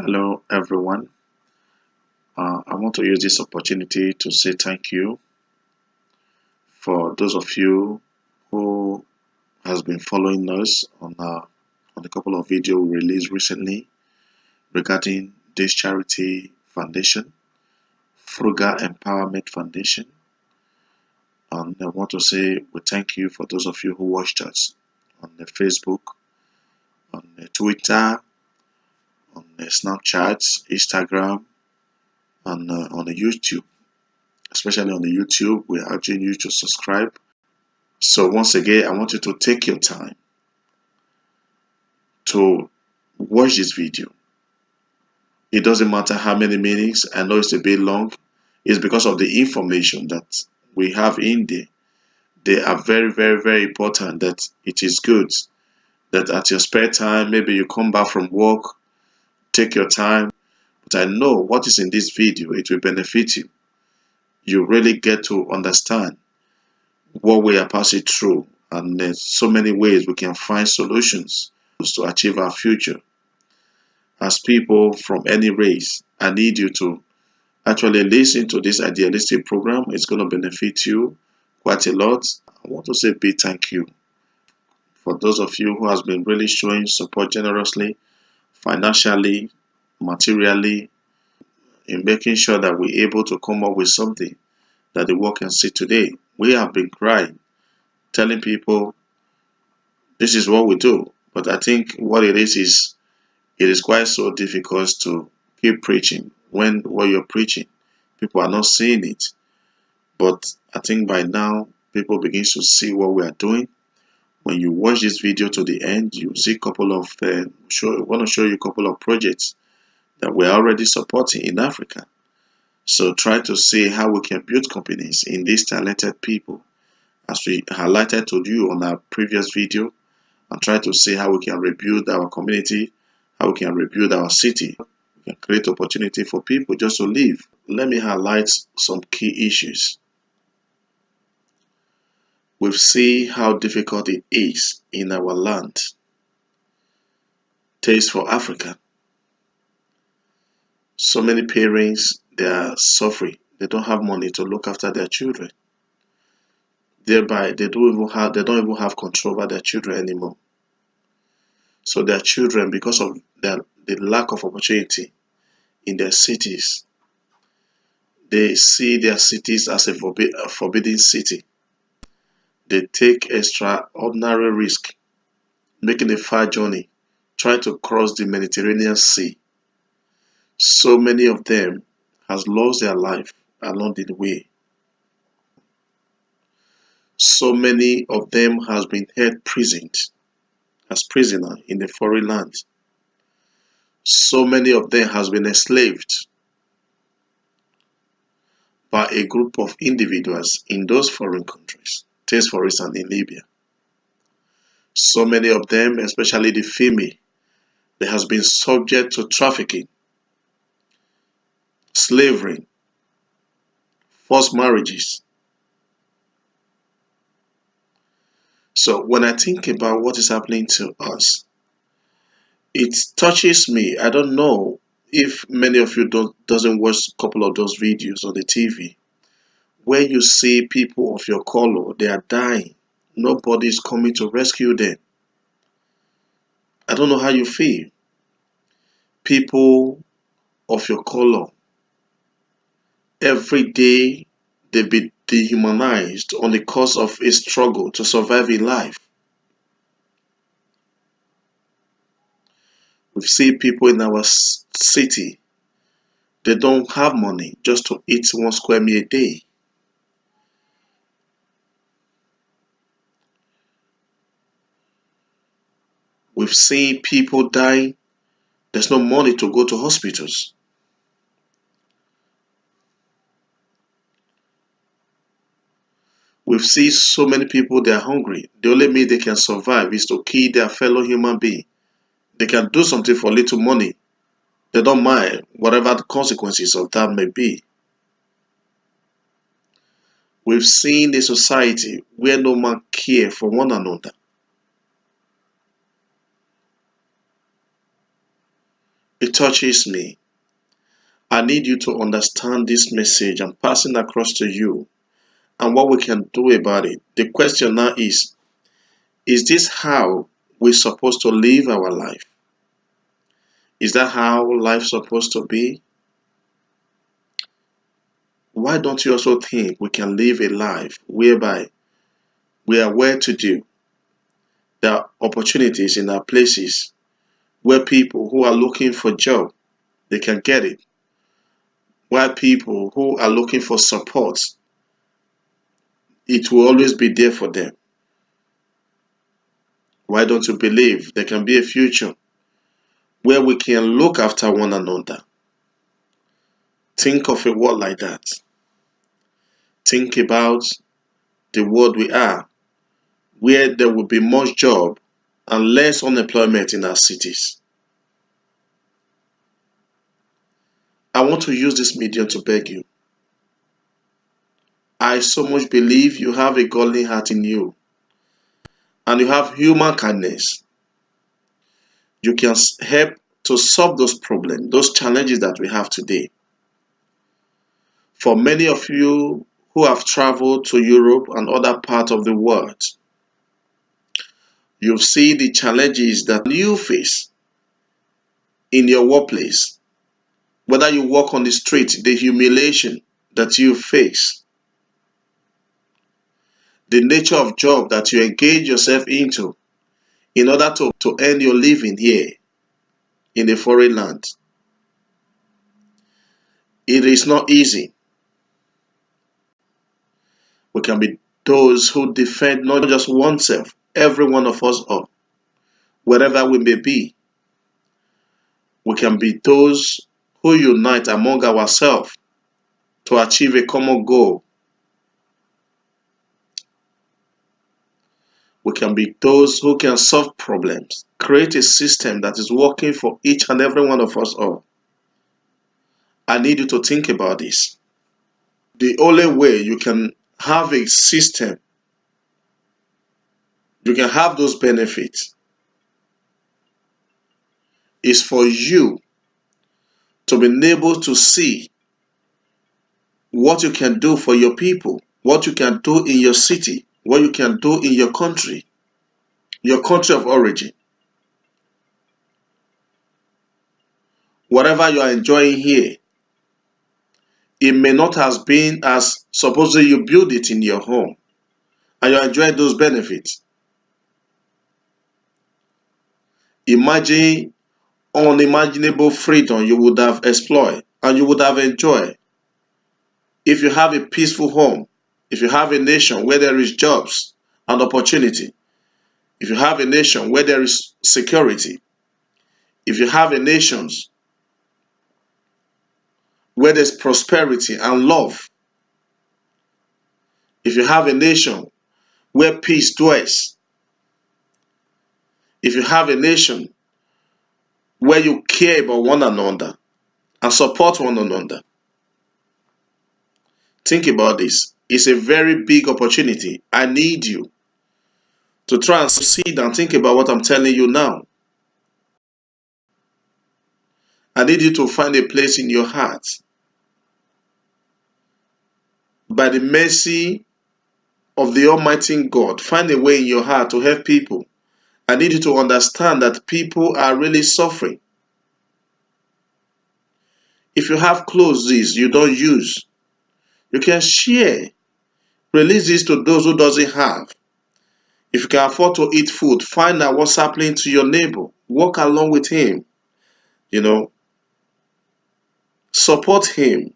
Hello, everyone. I want to use this opportunity to say thank you for those of you who has been following us on a couple of videos we released recently regarding this charity foundation, Frugal Empowerment Foundation. And I want to say we thank you for those of you who watched us on the Facebook, on the Twitter, on the Snapchat, Instagram, and on the YouTube. Especially on the YouTube, we're urging you to subscribe. So once again, I want you to take your time to watch this video. It doesn't matter how many minutes. I know it's a bit long. It's because of the information that we have in there. They are very, very, very important. That it is good that at your spare time, maybe you come back from work, take your time. But I know what is in this video, it will benefit you. You really get to understand what we are passing through, and there's so many ways we can find solutions to achieve our future. As people from any race, I need you to actually listen to this idealistic program. It's going to benefit you quite a lot. I want to say a big thank you for those of you who has been really showing support generously, financially, materially, in making sure that we're able to come up with something that the world can see today. We have been crying, telling people this is what we do. But I think what it is quite so difficult to keep preaching when what you're preaching, people are not seeing it. But I think by now, people begin to see what we are doing. When you watch this video to the end, you see a couple of, want to show you a couple of projects that we're already supporting in Africa. So try to see how we can build companies in these talented people. As we highlighted to you on our previous video, and try to see how we can rebuild our community, how we can rebuild our city. We can create opportunity for people just to live. Let me highlight some key issues. We've seen how difficult it is in our land. Taste for Africa. So many parents, they are suffering. They don't have money to look after their children. Thereby, they don't even have control over their children anymore. So their children, because of the lack of opportunity in their cities, they see their cities as a forbidden city. They take extraordinary risk, making a far journey, trying to cross the Mediterranean Sea. So many of them has lost their life along the way. So many of them has been held prisoned as prisoner in the foreign land. So many of them has been enslaved by a group of individuals in those foreign countries. Take for instance in Libya. So many of them, especially the female, they has been subject to trafficking, slavery, forced marriages. So when I think about what is happening to us, it touches me. I don't know if many of you doesn't watch a couple of those videos on the TV where you see people of your color, they are dying. Nobody is coming to rescue them. I don't know how you feel. People of your color, every day they be dehumanized on the cause of a struggle to survive in life. We see people in our city, they don't have money just to eat 1 square meal a day. We've seen people dying. There's no money to go to hospitals. We've seen so many people, they are hungry. The only way they can survive is to kill their fellow human being. They can do something for little money. They don't mind whatever the consequences of that may be. We've seen a society where no man cares for one another. A it touches me. I need you to understand this message I'm passing across to you and what we can do about it. The question now is this how we're supposed to live our life? Is that how life's supposed to be? Why don't you also think we can live a life whereby we are well to do? There are opportunities in our places where people who are looking for job, they can get it. Where people who are looking for support, it will always be there for them. Why don't you believe there can be a future where we can look after one another? Think of a world like that. Think about the world we are, where there will be much job and less unemployment in our cities. I want to use this medium to beg you. I so much believe you have a godly heart in you and you have human kindness. You can help to solve those problems, those challenges that we have today. For many of you who have traveled to Europe and other parts of the world, you've seen the challenges that you face in your workplace. Whether you walk on the street, the humiliation that you face, the nature of job that you engage yourself into in order to earn your living here in a foreign land. It is not easy. We can be those who defend not just oneself, every one of us all, wherever we may be. We can be those who unite among ourselves to achieve a common goal. We can be those who can solve problems, create a system that is working for each and every one of us all. I need you to think about this. The only way you can have a system, you can have those benefits, is for you to be able to see what you can do for your people, what you can do in your city, what you can do in your country of origin. Whatever you are enjoying here, it may not have been as supposedly you build it in your home and you're enjoying those benefits. Imagine unimaginable freedom you would have explored and you would have enjoyed if you have a peaceful home, if you have a nation where there is jobs and opportunity, if you have a nation where there is security, if you have a nation where there's prosperity and love, if you have a nation where peace dwells, if you have a nation where you care about one another and support one another. Think about this. It's a very big opportunity. I need you to try and sit and think about what I'm telling you now. I need you to find a place in your heart. By the mercy of the Almighty God, find a way in your heart to help people. I need you to understand that people are really suffering. If you have clothes you don't use, you can share. Release this to those who doesn't have. If you can afford to eat food, find out what's happening to your neighbor. Walk along with him. Support him.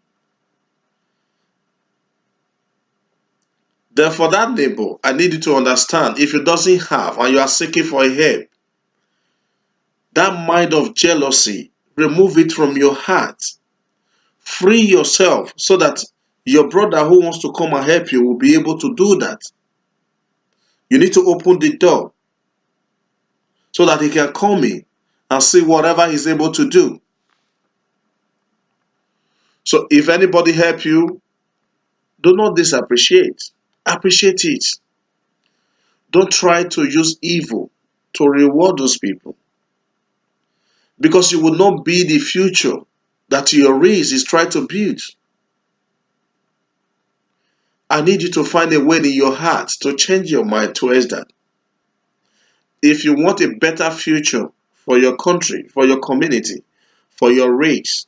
Then for that neighbor, I need you to understand, if you doesn't have and you are seeking for a help, that mind of jealousy, remove it from your heart. Free yourself so that your brother who wants to come and help you will be able to do that. You need to open the door so that he can come in and see whatever he's able to do. So if anybody help you, do not disappreciate. Appreciate it. Don't try to use evil to reward those people. because you will not be the future that your race is trying to build. I need you to find a way in your heart to change your mind towards that. If you want a better future for your country, for your community, for your race,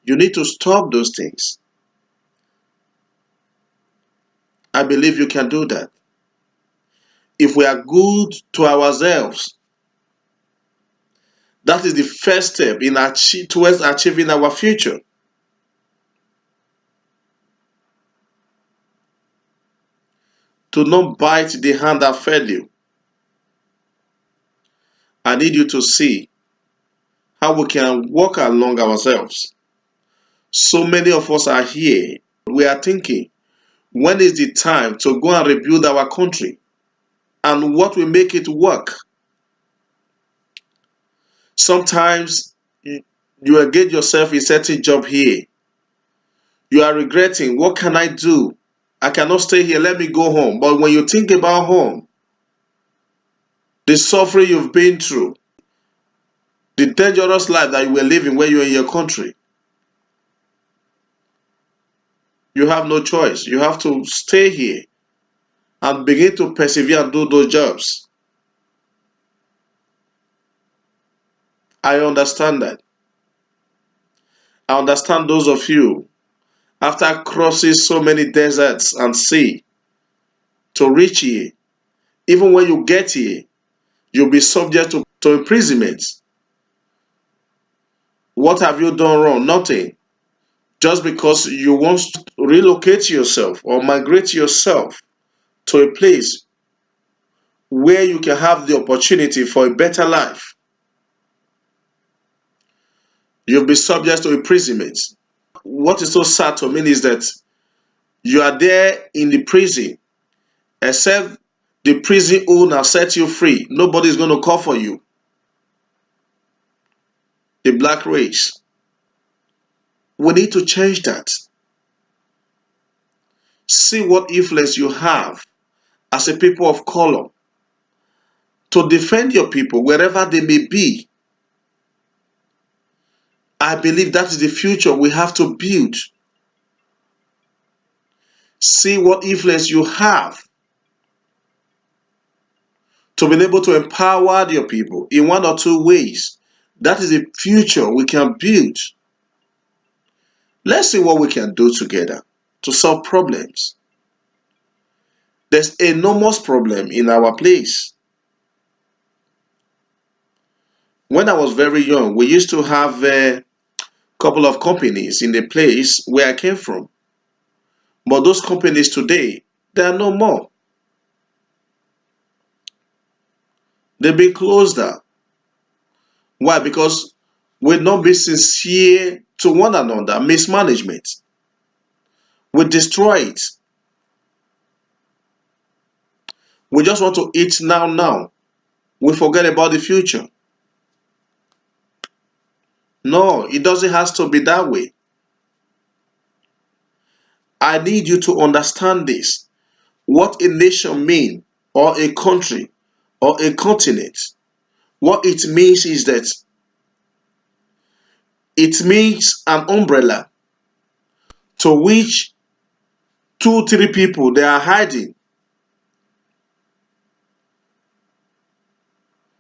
you need to stop those things. I believe you can do that. If we are good to ourselves, that is the first step in towards achieving our future. To not bite the hand that fed you. I need you to see how we can walk along ourselves. So many of us are here. We are thinking, when is the time to go and rebuild our country? And what will make it work? Sometimes you engage yourself in a certain job here. You are regretting, what can I do? I cannot stay here, let me go home. But when you think about home, the suffering you've been through, the dangerous life that you were living when you were in your country, you have no choice. You have to stay here and begin to persevere and do those jobs. I understand that. I understand those of you, after crossing so many deserts and sea to reach here, even when you get here, you'll be subject to imprisonment. What have you done wrong? Nothing. Just because you want to relocate yourself or migrate yourself to a place where you can have the opportunity for a better life, you'll be subject to imprisonment. What is so sad to me is that you are there in the prison, except the prison owner set you free. Nobody is going to call for you. The black race. We need to change that. See what influence you have as a people of color to defend your people wherever they may be. I believe that is the future we have to build. See what influence you have to be able to empower your people in one or two ways. That is the future we can build. Let's see what we can do together to solve problems. There's enormous problem in our place. When I was very young, we used to have a couple of companies in the place where I came from. But those companies today, they are no more. They've been closed down. Why? Because we not be sincere to one another, mismanagement. We destroy it. We just want to eat now. We forget about the future. No, it doesn't have to be that way. I need you to understand this. What a nation means, or a country, or a continent. What it means is that it means an umbrella to which two, three people they are hiding.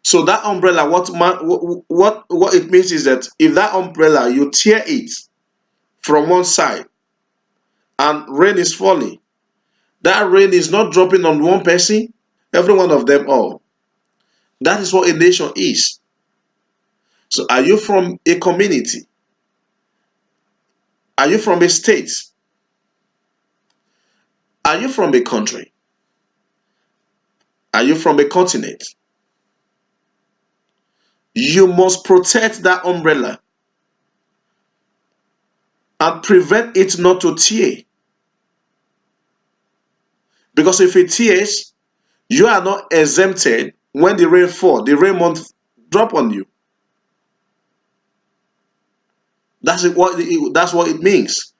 So that umbrella, what it means is that if that umbrella you tear it from one side and rain is falling, that rain is not dropping on one person, every one of them all. That is what a nation is. So are you from a community? Are you from a state? Are you from a country? Are you from a continent? You must protect that umbrella and prevent it not to tear. Because if it tears, you are not exempted when the rain falls. The rain won't drop on you. That's what it means.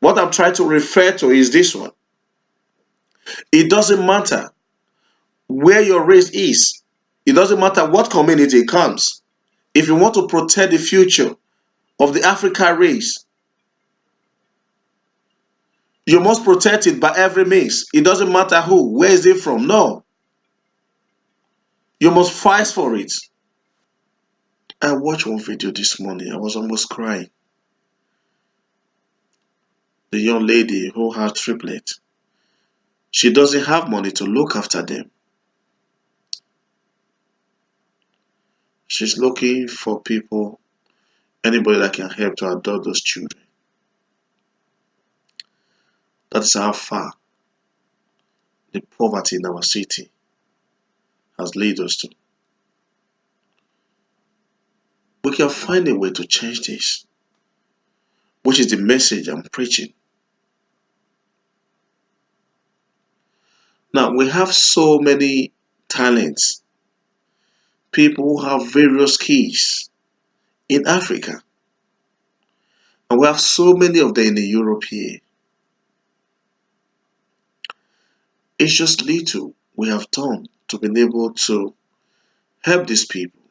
What I'm trying to refer to is this one. It doesn't matter where your race is. It doesn't matter what community it comes. If you want to protect the future of the African race, you must protect it by every means. It doesn't matter who, where is it from. No, you must fight for it. I watched one video this morning. I was almost crying. The young lady who has triplets, she doesn't have money to look after them. She's looking for people, anybody that can help to adopt those children. That is how far the poverty in our city has led us to. We can find a way to change this, which is the message I'm preaching. Now, we have so many talents, people who have various skills in Africa, and we have so many of them in the Europe here. It's just little we have done to be able to help these people.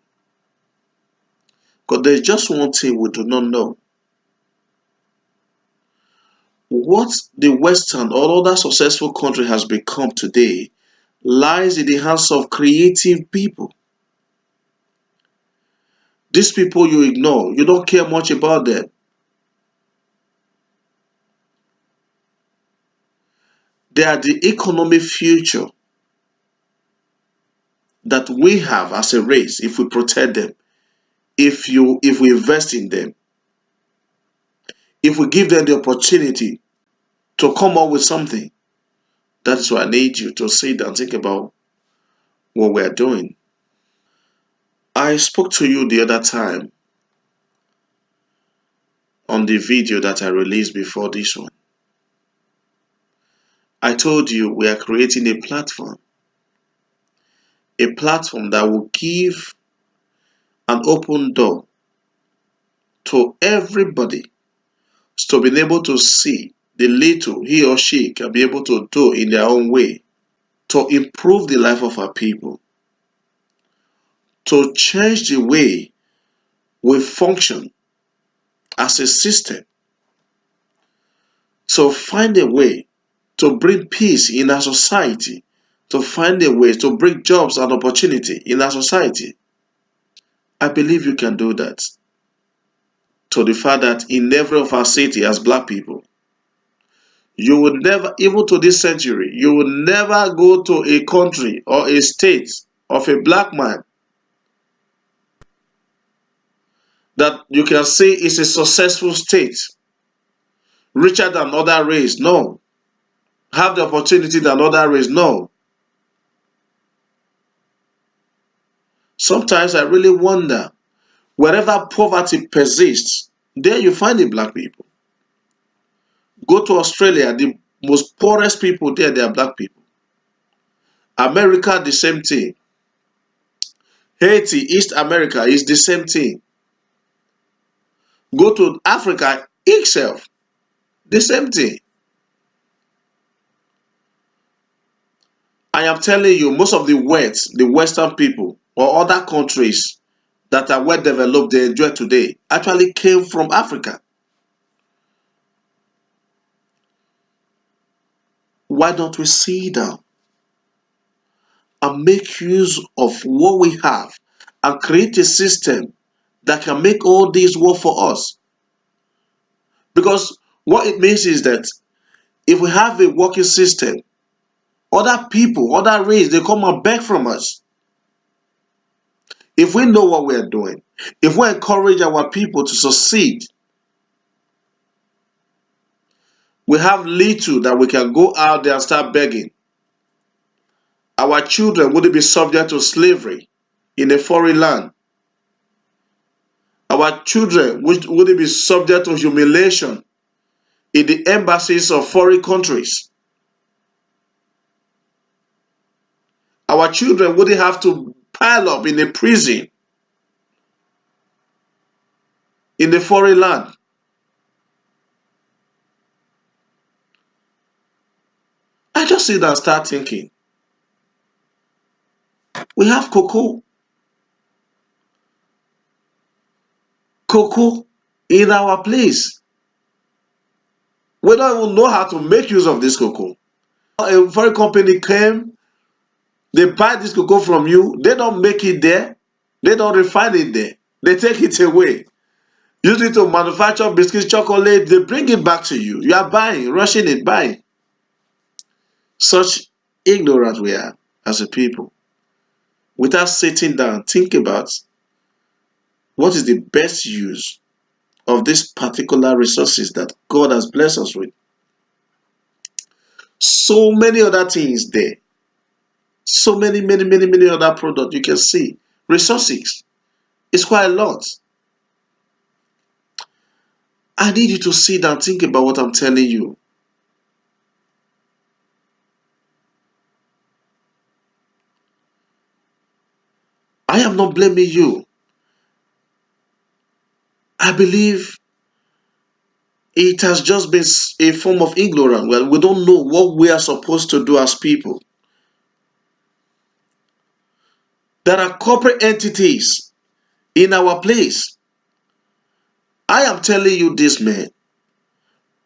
Because there's just one thing we do not know. What the Western or other successful country has become today lies in the hands of creative people. These people you ignore, you don't care much about them. They are the economic future that we have as a race if we protect them, if we invest in them, if we give them the opportunity to come up with something. That is why I need you to sit down and think about what we are doing. I spoke to you the other time on the video that I released before this one. I told you we are creating a platform that will give an open door to everybody to be able to see the little he or she can be able to do in their own way to improve the life of our people, to change the way we function as a system, to find a way to bring peace in our society, to find a way to bring jobs and opportunity in our society. I believe you can do that. To the fact that in every of our city as black people, you would never, even to this century, you would never go to a country or a state of a black man that you can say is a successful state, richer than other race. No. Have the opportunity than other race. No. Sometimes I really wonder, wherever poverty persists, there you find the black people. Go to Australia, the most poorest people there, they are black people. America, the same thing. Haiti, East America is the same thing. Go to Africa itself, the same thing. I am telling you, most of the West, the Western people or other countries that are well developed, they enjoy today, actually came from Africa. Why don't we sit down and make use of what we have and create a system that can make all this work for us? Because what it means is that if we have a working system, other people, other race, they come and beg from us. If we know what we are doing, if we encourage our people to succeed, we have little that we can go out there and start begging. Our children wouldn't be subject to slavery in a foreign land. Our children wouldn't be subject to humiliation in the embassies of foreign countries. Our children wouldn't have to pile up in a prison in the foreign land. I just sit and start thinking. We have cocoa. cocoa in our place. We don't even know how to make use of this cocoa. A foreign company came, they buy this cocoa from you, they don't make it there, they don't refine it there, they take it away, use it to manufacture biscuits, chocolate, they bring it back to you. You are buying, rushing it, buying. Such ignorant we are as a people. Without sitting down, think about what is the best use of these particular resources that God has blessed us with. So many other things there. So many other products you can see. Resources. It's quite a lot. I need you to sit down, think about what I'm telling you. I am not blaming you. I believe it has just been a form of ignorance. Well, we don't know what we are supposed to do as people. There are corporate entities in our place. I am telling you this, man.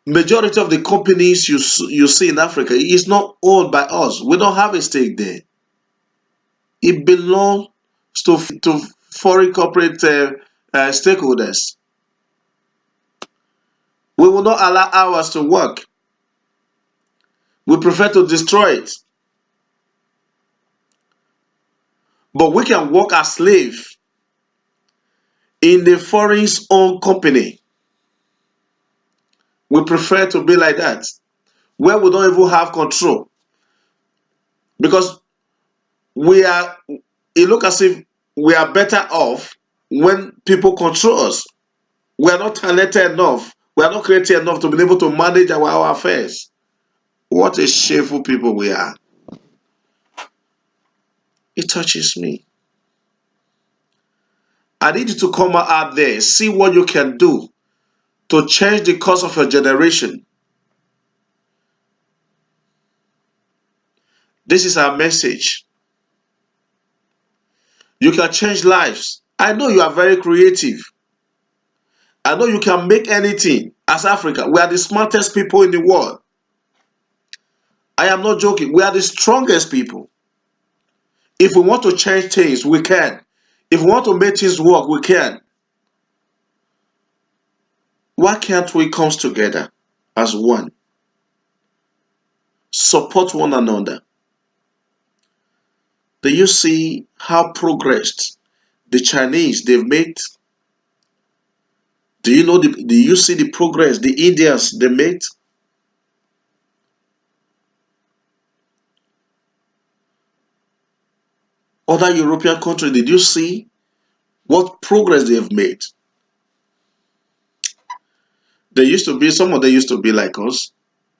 Majority of the companies you see in Africa is not owned by us. We don't have a stake there. It belongs to foreign corporate stakeholders. We will not allow ours to work. We prefer to destroy it. But we can work as slaves in the foreign's own company. We prefer to be like that, where we don't even have control. Because it looks as if we are better off when people control us. We are not talented enough. We are not creative enough to be able to manage our affairs. What a shameful people we are. It touches me. I need you to come out there, see what you can do to change the course of your generation. This is our message. You can change lives. I know you are very creative. I know you can make anything. As Africa, we are the smartest people in the world. I am not joking. We are the strongest people. If we want to change things, we can. If we want to make things work, we can. Why can't we come together as one? Support one another. Do you see how progressed the Chinese they've made? Do you see the progress the Indians they made? Other European countries, did you see what progress they have made? Some of them used to be like us.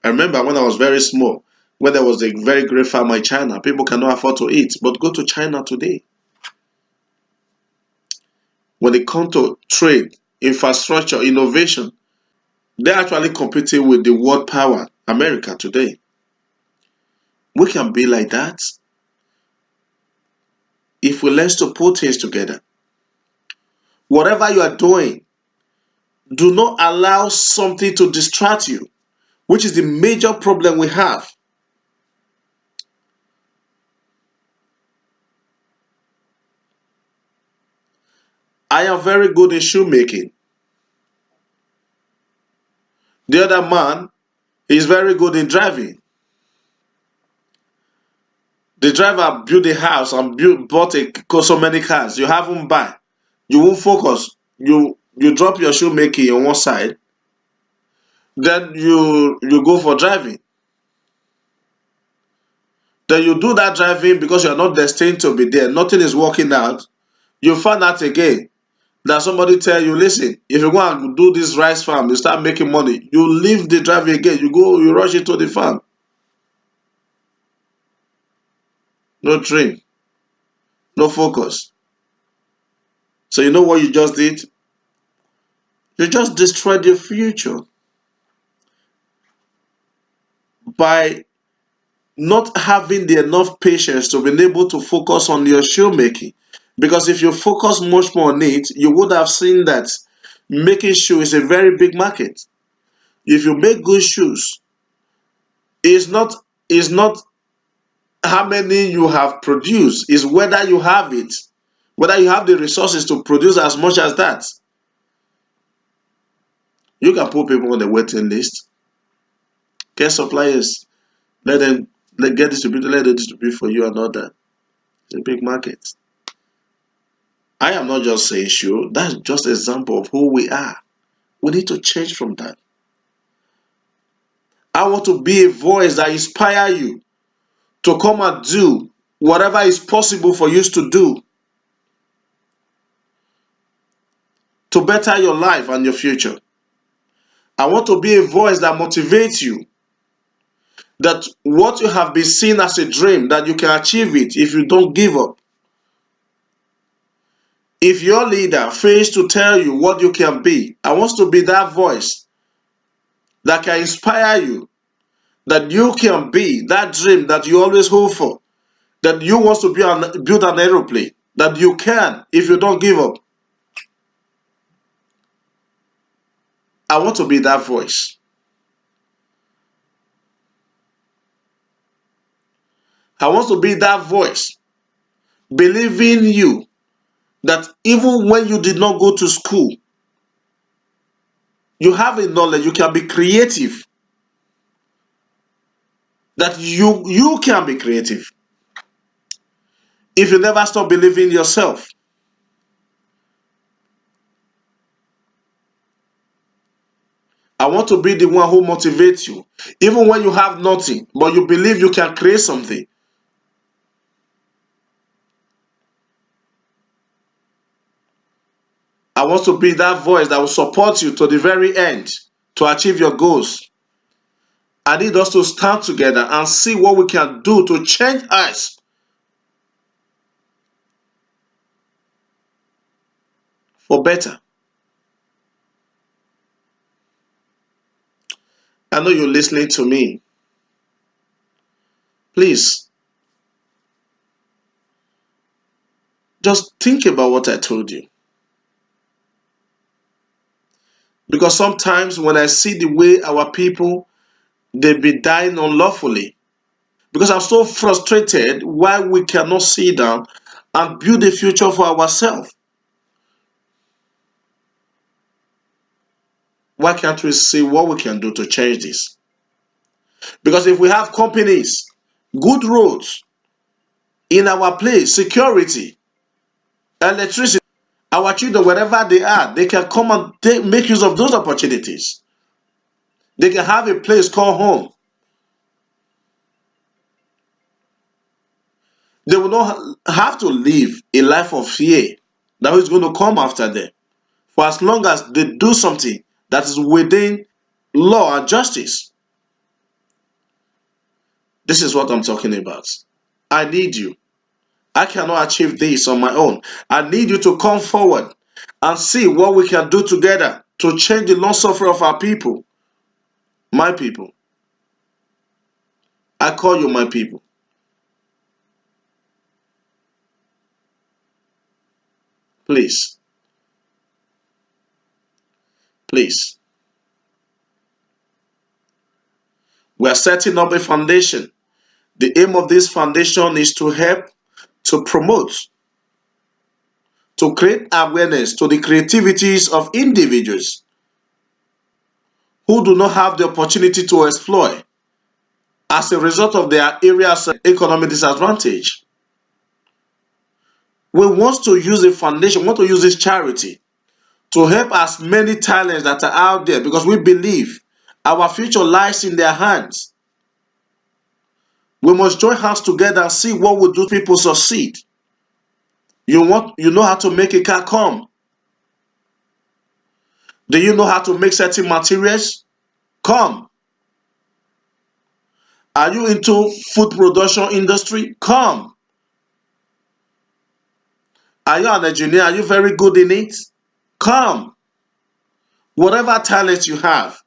I remember when I was very small, when there was a very great farmer in China, people cannot afford to eat. But go to China today. When it comes to trade, infrastructure, innovation, they're actually competing with the world power, America today. We can be like that if we learn to put things together. Whatever you are doing, do not allow something to distract you, which is the major problem we have. I am very good in shoemaking. The other man is very good in driving. The driver built a house and bought so many cars. You haven't buy. You won't focus. You drop your shoemaking on one side, then you go for driving. Then you do that driving because you are not destined to be there. Nothing is working out. You find out again that somebody tell you, listen, if you go and do this rice farm, you start making money. You leave the driving again. You rush into the farm. No dream, no focus. So you know what you just did? You just destroyed your future by not having the enough patience to be able to focus on your shoemaking. Because if you focus much more on it, you would have seen that Making shoes is a very big market. If you make good shoes, it's not how many you have produced, is whether you have it, whether you have the resources to produce as much as that. You can put people on the waiting list, get suppliers, let them get distributed, let them distribute for you and all that. It's a big market. I am not just saying sure, that's just an example of who we are. We need to change from that. I want to be a voice that inspire you to come and do whatever is possible for you to do to better your life and your future. I want to be a voice that motivates you, that what you have been seeing as a dream, that you can achieve it if you don't give up. If your leader fails to tell you what you can be, I want to be that voice that can inspire you, that you can be that dream that you always hope for, that you want to build an aeroplane, that you can if you don't give up. I want to be that voice. I want to be that voice, believing you that even when you did not go to school, you have a knowledge, you can be creative, that you can be creative if you never stop believing in yourself. I want to be the one who motivates you, even when you have nothing, but you believe you can create something. I want to be that voice that will support you to the very end to achieve your goals. I need us to stand together and see what we can do to change us for better. I know you're listening to me. Please, just think about what I told you. Because sometimes when I see the way our people, they be dying unlawfully, because I'm so frustrated why we cannot sit down and build a future for ourselves. Why can't we see what we can do to change this? Because if we have companies, good roads in our place, security, electricity, our children, wherever they are, they can come and make use of those opportunities. They can have a place called home. They will not have to live a life of fear that is going to come after them. For as long as they do something that is within law and justice. This is what I'm talking about. I need you. I cannot achieve this on my own. I need you to come forward and see what we can do together to change the long suffering of our people. My people. I call you my people. Please. Please. We are setting up a foundation. The aim of this foundation is to help, to promote, to create awareness to the creativities of individuals who do not have the opportunity to exploit as a result of their area's economic disadvantage. We want to use a foundation, we want to use this charity to help as many talents that are out there, because we believe our future lies in their hands. We must join hands together and see what will do people succeed. You know how to make a car come. Do you know how to make certain materials? Come. Are you into food production industry? Come. Are you an engineer? Are you very good in it? Come. Whatever talent you have,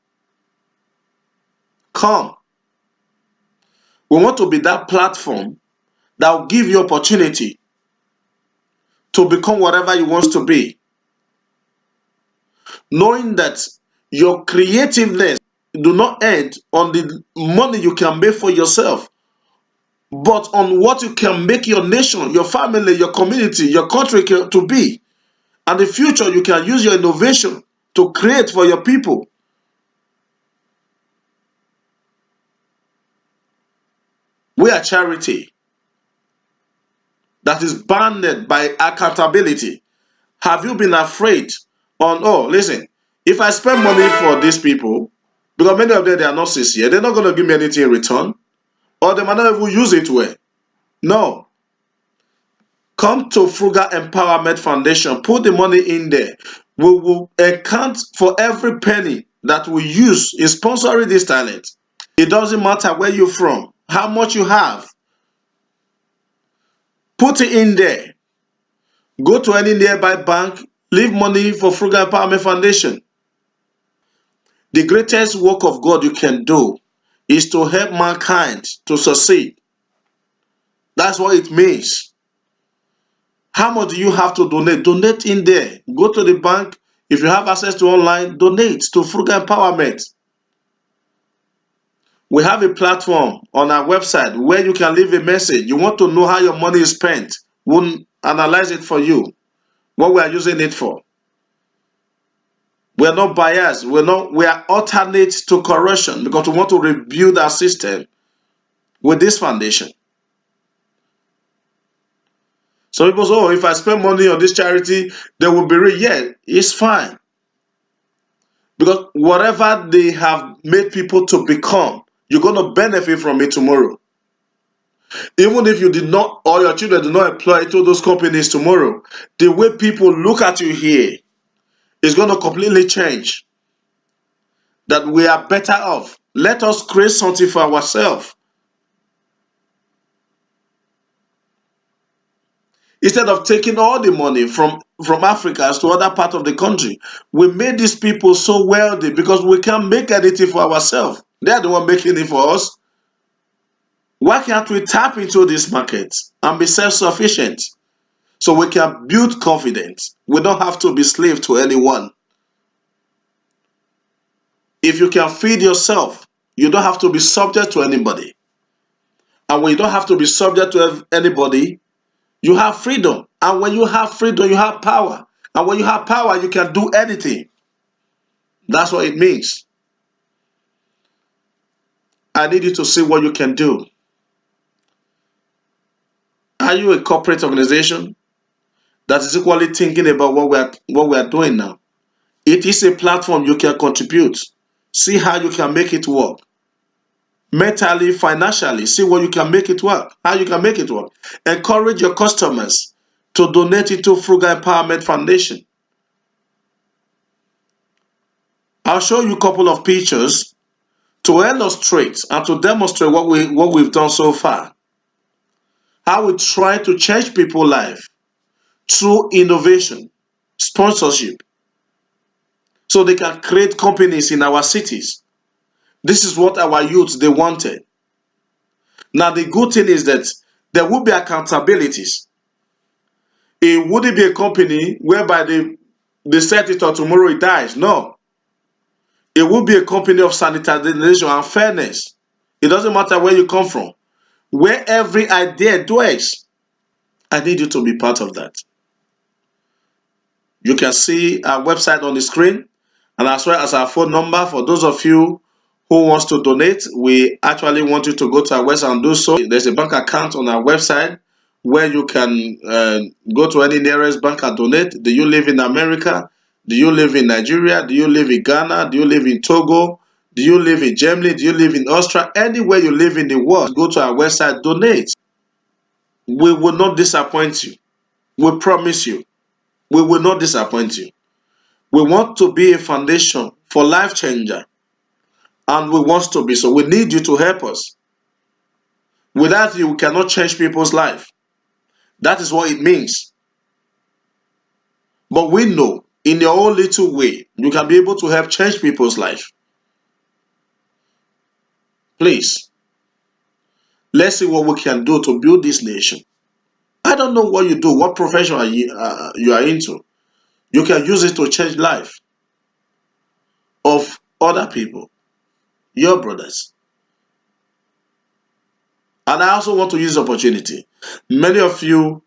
come. We want to be that platform that will give you opportunity to become whatever you want to be. knowing that your creativeness do not end on the money you can make for yourself, but on what you can make your nation, your family, your community, your country to be. And the future, you can use your innovation to create for your people. We are charity that is bounded by accountability. Have you been afraid on, oh, listen, if I spend money for these people, because many of them, they are not sincere, they're not going to give me anything in return, or they might not even use it well. No. Come to Frugal Empowerment Foundation. Put the money in there. We will account for every penny that we use in sponsoring this talent. It doesn't matter where you're from, how much you have. Put it in there. Go to any nearby bank, leave money for Frugal Empowerment Foundation. The greatest work of God you can do is to help mankind to succeed. That's what it means. How much do you have to donate? Donate in there. Go to the bank. If you have access to online, donate to Frugal Empowerment. We have a platform on our website where you can leave a message. You want to know how your money is spent. We'll analyze it for you, what we are using it for. We are not biased. We are alternate to corruption because we want to rebuild our system with this foundation. Some people say, oh, if I spend money on this charity, they will be rich. Yeah, it's fine. Because whatever they have made people to become, you're going to benefit from it tomorrow. Even if you did not, or your children do not employ to those companies tomorrow, the way people look at you here is going to completely change. That we are better off. Let us create something for ourselves. Instead of taking all the money from Africa to other parts of the country, we made these people so wealthy because we can't make anything for ourselves. They are the one making it for us. Why can't we tap into this market and be self-sufficient so we can build confidence? We don't have to be slave to anyone. If you can feed yourself, you don't have to be subject to anybody. And when you don't have to be subject to anybody, you have freedom. And when you have freedom, you have power. And when you have power, you can do anything. That's what it means. I need you to see what you can do. Are you a corporate organization that is equally thinking about what we are doing now? It is a platform you can contribute. See how you can make it work. Mentally, financially, see what you can make it work. How you can make it work. Encourage your customers to donate it to Frugal Empowerment Foundation. I'll show you a couple of pictures to illustrate and to demonstrate what we've done so far. How we try to change people's life through innovation, sponsorship, so they can create companies in our cities. This is what our youth they wanted. Now the good thing is that there will be accountabilities. It wouldn't be a company whereby they set it or tomorrow it dies. No. It will be a company of sanitization and fairness. It doesn't matter where you come from. Where every idea dwells. I need you to be part of that. You can see our website on the screen and as well as our phone number for those of you who wants to donate. We actually want you to go to our website and do so. There's a bank account on our website where you can go to any nearest bank and donate. Do you live in America? Do you live in Nigeria? Do you live in Ghana? Do you live in Togo? Do you live in Germany? Do you live in Austria? Anywhere you live in the world, go to our website, donate. We will not disappoint you. We promise you. We will not disappoint you. We want to be a foundation for life changer. And we want to be so. We need you to help us. Without you, we cannot change people's life. That is what it means. But we know in your own little way, you can be able to help change people's life. Please, let's see what we can do to build this nation. I don't know what you do, what profession you are into. You can use it to change life. of other people, your brothers. And I also want to use the opportunity. Many of you,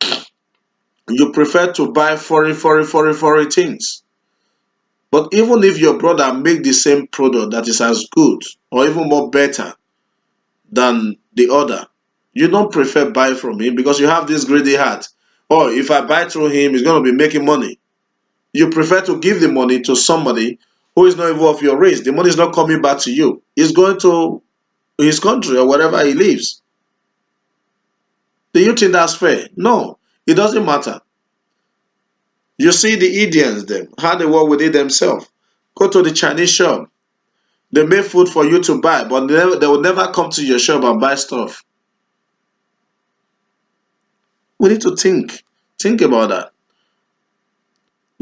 you prefer to buy foreign things. But even if your brother make the same product that is as good or even more better than the other, you don't prefer buy from him because you have this greedy heart. Oh, if I buy through him, he's going to be making money. You prefer to give the money to somebody who is not even of your race. The money is not coming back to you. It's going to his country or wherever he lives. Do you think that's fair? No, it doesn't matter. You see the Indians, them, how they work with it themselves. Go to the Chinese shop. They make food for you to buy, but they will never come to your shop and buy stuff. We need to think. Think about that.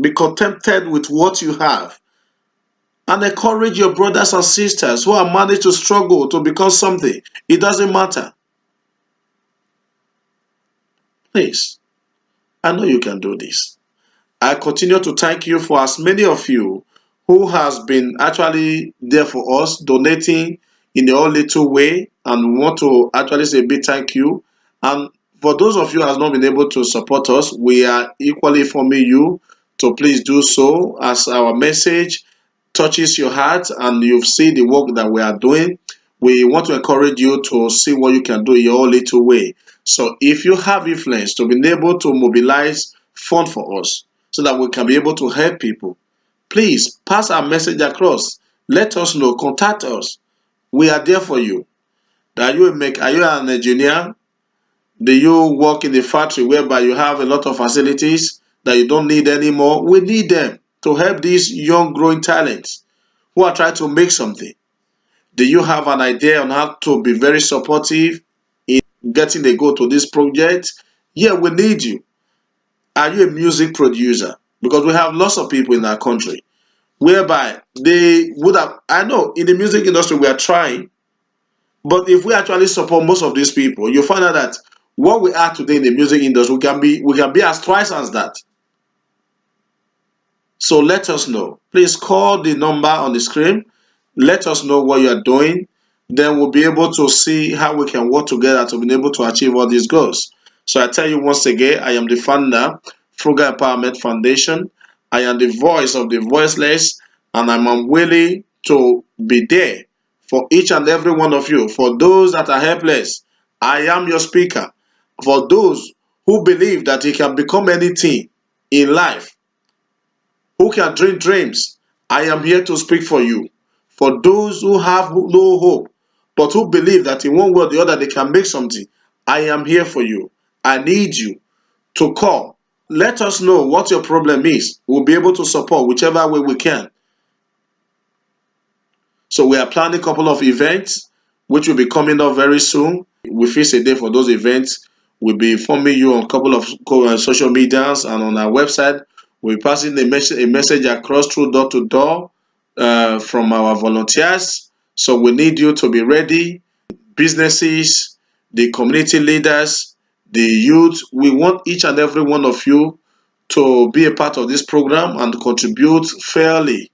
Be contented with what you have and encourage your brothers and sisters who are managed to struggle to become something. It doesn't matter. Please, I know you can do this. I continue to thank you for as many of you who has been actually there for us, donating in your own little way, and we want to actually say a big thank you. And for those of you who has not been able to support us, we are equally informing you to please do so as our message touches your heart and you see the work that we are doing. We want to encourage you to see what you can do in your own little way. So if you have influence to be able to mobilize fund for us so that we can be able to help people, please pass our message across. Let us know. Contact us. We are there for you. Are you an engineer? Do you work in a factory whereby you have a lot of facilities that you don't need anymore? We need them to help these young growing talents who are trying to make something. Do you have an idea on how to be very supportive in getting a go to this project? Yeah, we need you. Are you a music producer? Because we have lots of people in our country whereby they would have, I know in the music industry we are trying, but if we actually support most of these people, you find out that what we are today in the music industry, we can be as twice as that. So let us know. Please call the number on the screen. Let us know what you are doing. Then we'll be able to see how we can work together to be able to achieve all these goals. So I tell you once again, I am the founder, Frugal Empowerment Foundation. I am the voice of the voiceless, and I'm unwilling to be there for each and every one of you. For those that are helpless, I am your speaker. For those who believe that he can become anything in life, who can dream dreams, I am here to speak for you. For those who have no hope, but who believe that in one way or the other they can make something, I am here for you. I need you to call. Let us know what your problem is. We'll be able to support whichever way we can. So we are planning a couple of events which will be coming up very soon. We fix a day for those events. We'll be informing you on a couple of social medias and on our website. We're passing a message across through door to door from our volunteers. So we need you to be ready. Businesses, the community leaders, the youth, we want each and every one of you to be a part of this program and contribute fairly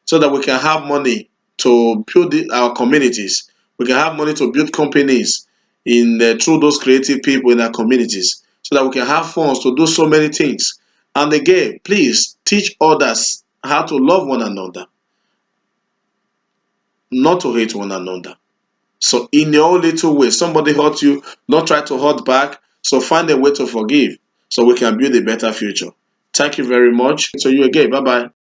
so that we can have money to build our communities. We can have money to build companies through those creative people in our communities so that we can have funds to do so many things. And again, please teach others how to love one another, not to hate one another. So in your own little way, somebody hurt you, don't try to hurt back. So find a way to forgive so we can build a better future. Thank you very much. So you again. Bye-bye.